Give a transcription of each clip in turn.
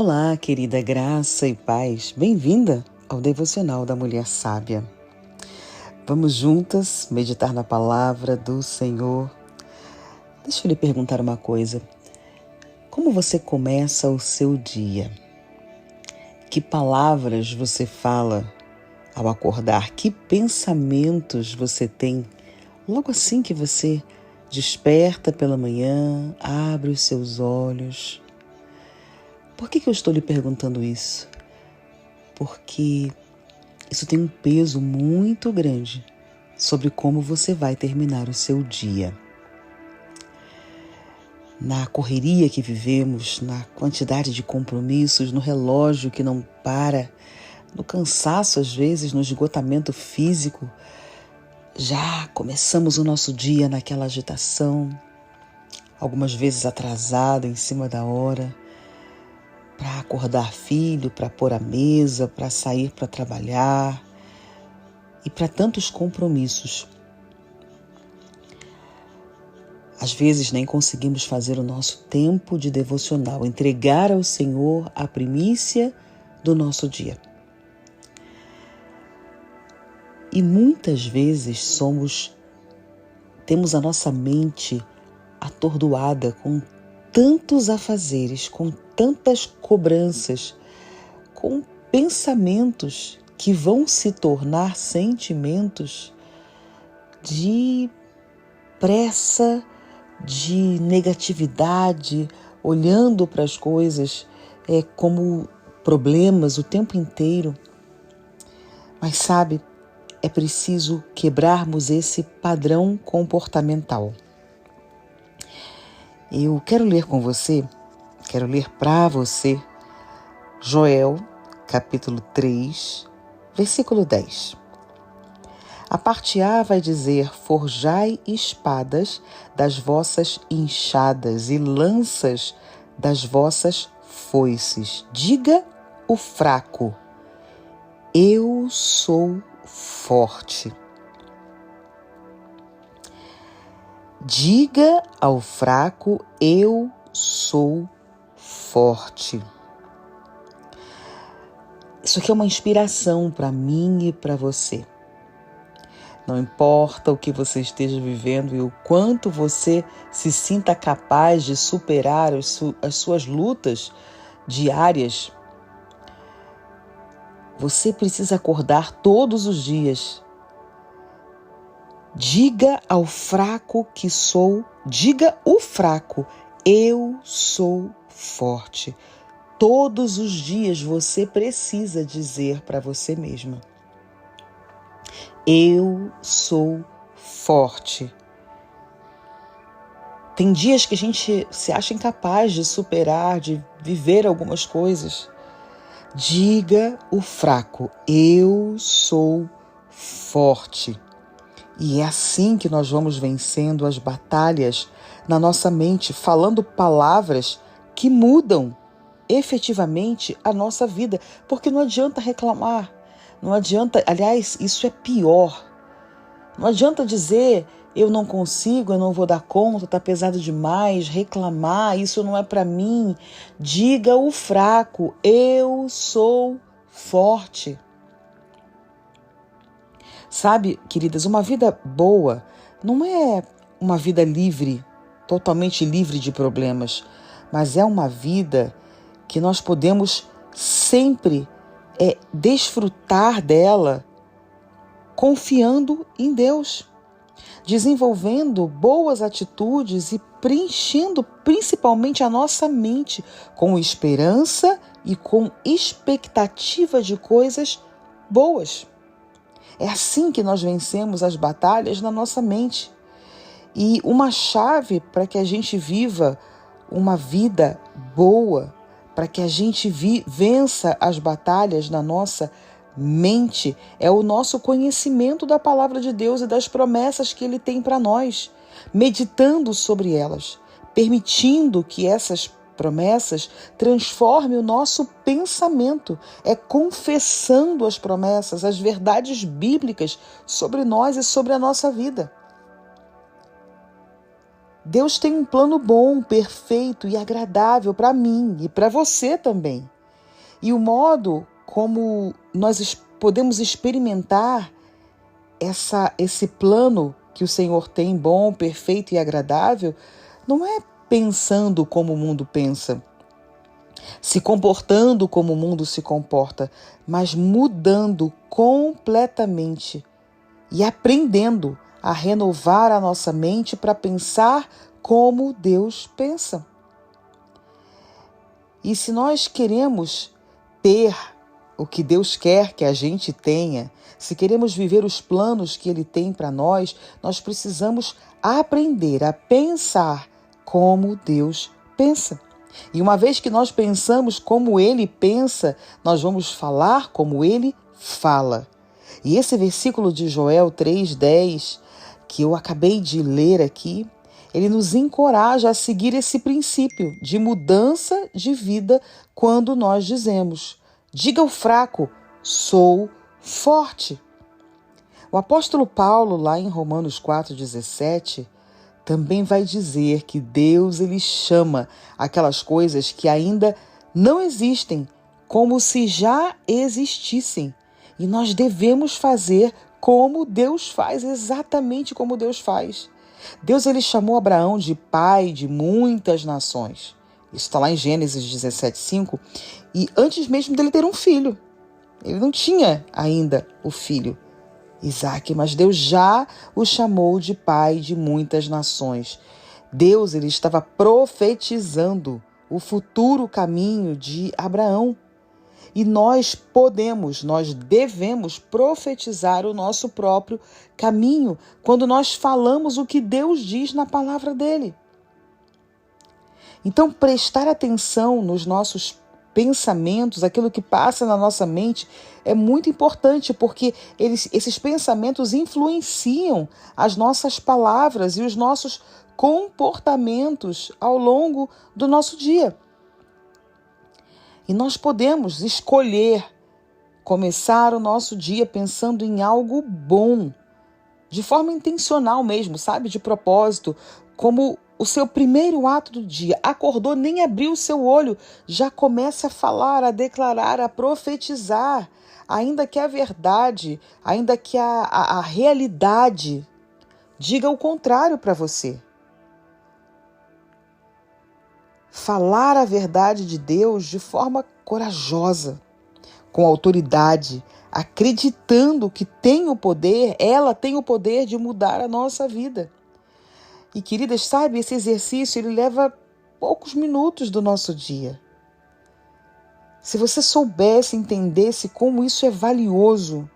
Olá, querida graça e paz, bem-vinda ao Devocional da Mulher Sábia. Vamos juntas meditar na palavra do Senhor. Deixa eu lhe perguntar uma coisa. Como você começa o seu dia? Que palavras você fala ao acordar? Que pensamentos você tem logo assim que você desperta pela manhã, abre os seus olhos? Por que eu estou lhe perguntando isso? Porque isso tem um peso muito grande sobre como você vai terminar o seu dia. Na correria que vivemos, na quantidade de compromissos, no relógio que não para, no cansaço às vezes, no esgotamento físico, já começamos o nosso dia naquela agitação, algumas vezes atrasado, em cima da hora, para acordar filho, para pôr a mesa, para sair para trabalhar e para tantos compromissos. Às vezes nem conseguimos fazer o nosso tempo de devocional, entregar ao Senhor a primícia do nosso dia. E muitas vezes temos a nossa mente atordoada com tantos afazeres, com tantas cobranças, com pensamentos que vão se tornar sentimentos de pressa, de negatividade, olhando para as coisas como problemas o tempo inteiro. Mas sabe, é preciso quebrarmos esse padrão comportamental. Eu quero ler para você, Joel, capítulo 3, versículo 10. A parte A vai dizer: forjai espadas das vossas enxadas e lanças das vossas foices. Diga o fraco: eu sou forte. Diga ao fraco: eu sou forte. Isso aqui é uma inspiração para mim e para você. Não importa o que você esteja vivendo e o quanto você se sinta capaz de superar as suas lutas diárias, você precisa acordar todos os dias. Diga ao fraco diga o fraco, eu sou forte. Todos os dias você precisa dizer para você mesma: eu sou forte. Tem dias que a gente se acha incapaz de superar, de viver algumas coisas. Diga o fraco: eu sou forte. E é assim que nós vamos vencendo as batalhas na nossa mente, falando palavras que mudam efetivamente a nossa vida. Porque não adianta reclamar, não adianta, aliás, isso é pior. Não adianta dizer: eu não consigo, eu não vou dar conta, está pesado demais, reclamar, isso não é para mim. Diga o fraco: eu sou forte. Sabe, queridas, uma vida boa não é uma vida livre, totalmente livre de problemas, mas é uma vida que nós podemos sempre desfrutar dela confiando em Deus, desenvolvendo boas atitudes e preenchendo principalmente a nossa mente com esperança e com expectativa de coisas boas. É assim que nós vencemos as batalhas na nossa mente. E uma chave para que a gente viva uma vida boa, para que a gente vença as batalhas na nossa mente, é o nosso conhecimento da palavra de Deus e das promessas que Ele tem para nós, meditando sobre elas, permitindo que essas promessas transformem o nosso pensamento, confessando as promessas, as verdades bíblicas sobre nós e sobre a nossa vida. Deus tem um plano bom, perfeito e agradável para mim e para você também. E o modo como nós podemos experimentar esse plano que o Senhor tem, bom, perfeito e agradável, não é pensando como o mundo pensa, se comportando como o mundo se comporta, mas mudando completamente e aprendendo a renovar a nossa mente para pensar como Deus pensa. E se nós queremos ter o que Deus quer que a gente tenha, se queremos viver os planos que Ele tem para nós, nós precisamos aprender a pensar como Deus pensa. E uma vez que nós pensamos como Ele pensa, nós vamos falar como Ele fala. E esse versículo de Joel 3:10, que eu acabei de ler aqui, ele nos encoraja a seguir esse princípio de mudança de vida quando nós dizemos: diga ao fraco, sou forte. O apóstolo Paulo, lá em Romanos 4:17, também vai dizer que Deus ele chama aquelas coisas que ainda não existem como se já existissem. E nós devemos fazer como Deus faz, exatamente como Deus faz. Deus ele chamou Abraão de pai de muitas nações. Isso está lá em Gênesis 17:5. E antes mesmo dele ter um filho. Ele não tinha ainda o filho, Isaac, mas Deus já o chamou de pai de muitas nações. Deus ele estava profetizando o futuro caminho de Abraão. E nós devemos profetizar o nosso próprio caminho quando nós falamos o que Deus diz na palavra dele. Então, prestar atenção nos nossos pensamentos, aquilo que passa na nossa mente, é muito importante, porque esses pensamentos influenciam as nossas palavras e os nossos comportamentos ao longo do nosso dia. E nós podemos escolher começar o nosso dia pensando em algo bom, de forma intencional mesmo, sabe? De propósito, como o seu primeiro ato do dia. Acordou, nem abriu o seu olho, já começa a falar, a declarar, a profetizar, ainda que a verdade, ainda que a realidade diga o contrário para você. Falar a verdade de Deus de forma corajosa, com autoridade, acreditando que ela tem o poder de mudar a nossa vida. E queridas, sabe, esse exercício ele leva poucos minutos do nosso dia. Se você soubesse, entendesse como isso é valioso,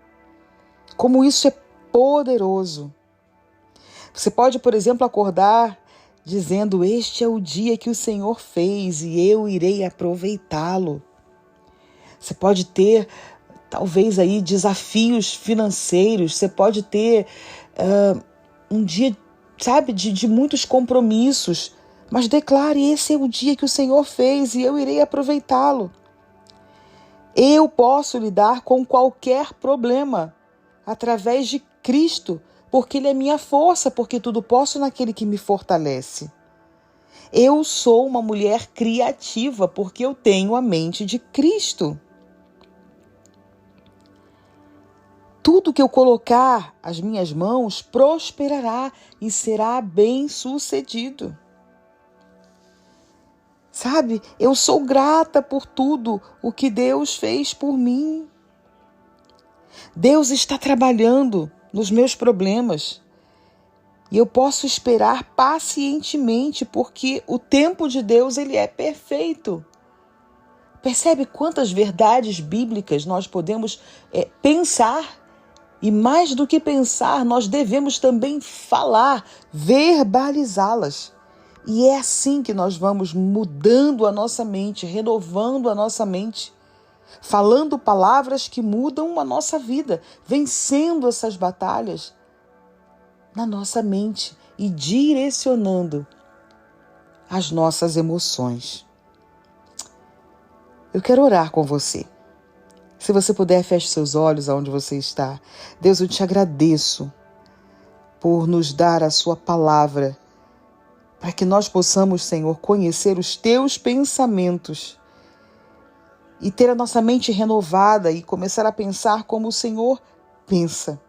como isso é poderoso. Você pode, por exemplo, acordar dizendo: este é o dia que o Senhor fez e eu irei aproveitá-lo. Você pode ter, talvez, aí desafios financeiros, você pode ter um dia, sabe, de muitos compromissos, mas declare: esse é o dia que o Senhor fez e eu irei aproveitá-lo. Eu posso lidar com qualquer problema através de Cristo, porque Ele é minha força, porque tudo posso naquele que me fortalece. Eu sou uma mulher criativa, porque eu tenho a mente de Cristo. Tudo que eu colocar as minhas mãos prosperará e será bem-sucedido. Sabe, eu sou grata por tudo o que Deus fez por mim. Deus está trabalhando nos meus problemas. E eu posso esperar pacientemente, porque o tempo de Deus ele é perfeito. Percebe quantas verdades bíblicas nós podemos pensar? E mais do que pensar, nós devemos também falar, verbalizá-las. E é assim que nós vamos mudando a nossa mente, renovando a nossa mente, falando palavras que mudam a nossa vida, vencendo essas batalhas na nossa mente e direcionando as nossas emoções. Eu quero orar com você. Se você puder, feche seus olhos aonde você está. Deus, eu te agradeço por nos dar a sua palavra, para que nós possamos, Senhor, conhecer os teus pensamentos e ter a nossa mente renovada e começar a pensar como o Senhor pensa.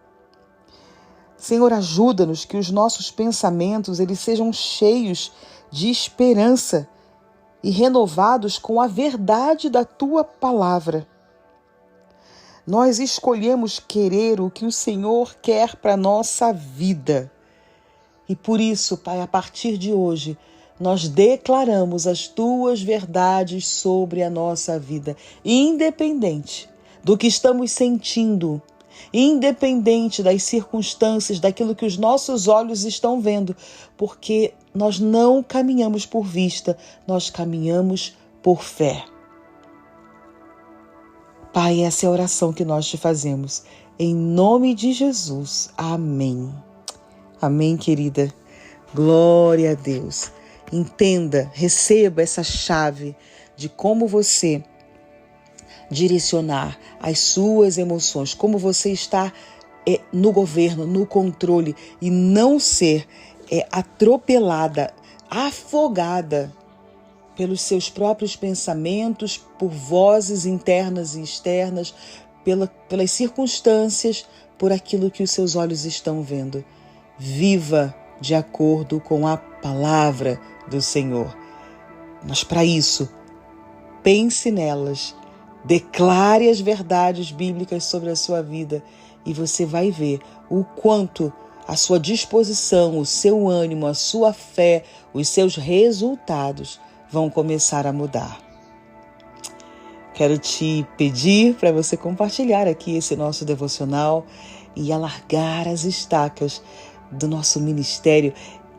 Senhor, ajuda-nos que os nossos pensamentos eles sejam cheios de esperança e renovados com a verdade da Tua palavra. Nós escolhemos querer o que o Senhor quer para a nossa vida. E por isso, Pai, a partir de hoje, nós declaramos as Tuas verdades sobre a nossa vida, independente do que estamos sentindo, independente das circunstâncias, daquilo que os nossos olhos estão vendo, porque nós não caminhamos por vista, nós caminhamos por fé. Pai, essa é a oração que nós te fazemos. Em nome de Jesus. Amém. Amém, querida. Glória a Deus. Entenda, receba essa chave de como você direcionar as suas emoções, como você está no governo, no controle e não ser atropelada, afogada pelos seus próprios pensamentos, por vozes internas e externas, pelas circunstâncias, por aquilo que os seus olhos estão vendo. Viva de acordo com a palavra do Senhor. Mas para isso, pense nelas, declare as verdades bíblicas sobre a sua vida e você vai ver o quanto a sua disposição, o seu ânimo, a sua fé, os seus resultados vão começar a mudar. Quero te pedir para você compartilhar aqui esse nosso devocional e alargar as estacas do nosso ministério,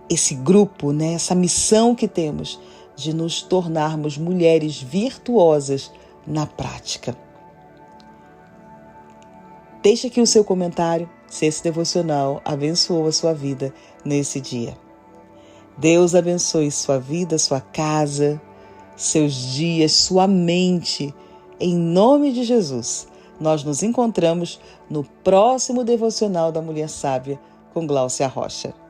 esse grupo, essa missão que temos de nos tornarmos mulheres virtuosas na prática. Deixe aqui o seu comentário se esse devocional abençoou a sua vida nesse dia. Deus abençoe sua vida, sua casa, seus dias, sua mente. Em nome de Jesus, nós nos encontramos no próximo devocional da Mulher Sábia com Gláucia Rocha.